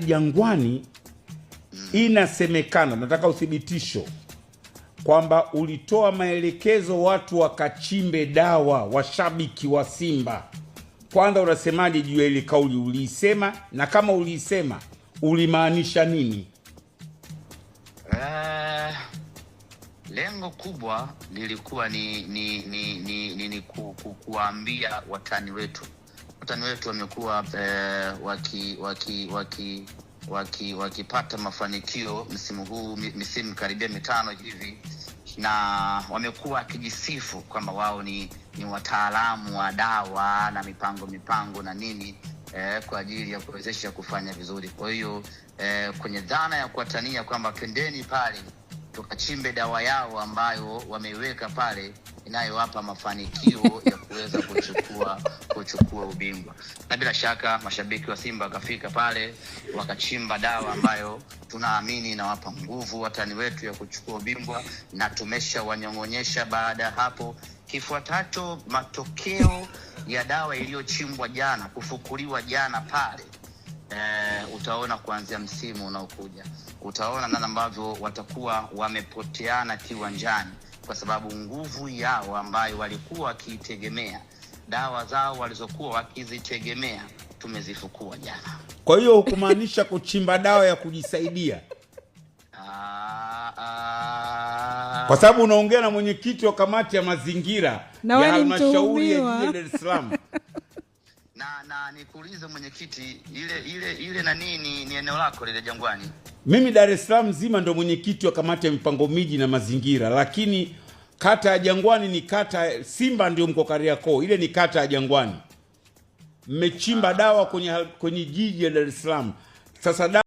Jangwani inasemekana, nataka uthibitisho kwamba ulitoa maelekezo watu wakachimbe dawa, washabiki wa Simba. Kwanza unasemaje juu ya ile kauli? Uliisema, na kama uliisema ulimaanisha nini? Lengo kubwa lilikuwa ni kuambia watani wetu wamekuwa wakipata mafanikio msimu huu, misimu karibia 5 hivi, na wamekuwa wakijisifu kwamba wao ni wataalamu wa dawa na mipango na nini, kwa ajili ya kuwezesha kufanya vizuri. Kwa hiyo kwenye dhana ya kuatania kwamba pendeni pale tukachimbe dawa yao ambayo wameiweka pale inayowapa mafanikio ya kuweza kuchukua ubingwa. Na bila shaka mashabiki wa Simba wakafika pale wakachimba dawa ambayo tunaamini inawapa nguvu watani wetu ya kuchukua ubingwa, na tumesha wanyongonyesha. Baada ya hapo, kifuatacho matokeo ya dawa iliyochimbwa jana, kufukuliwa jana pale, utaona kuanzia msimu unaokuja, utaona namna ambavyo watakuwa wamepoteana kiwanjani, kwa sababu nguvu yao ambayo walikuwa wakiitegemea, dawa zao walizokuwa wakizitegemea, tumezifukua jana. Kwa hiyo hukumaanisha kuchimba dawa ya kujisaidia? Kwa sababu unaongea na mwenyekiti wa kamati ya mazingira ya halmashauri ya jiji Dar es Salaam. Na nikuulize mwenyekiti, ile na nini ni eneo lako lile Jangwani? Mimi Dar es Salaam nzima ndo mwenyekiti wa kamati ya mipango miji na mazingira, lakini kata ya Jangwani ni kata, Simba ndio mko Kariakoo, ile ni kata ya Jangwani. Mmechimba dawa kwenye jiji la Dar es Salaam. Sasa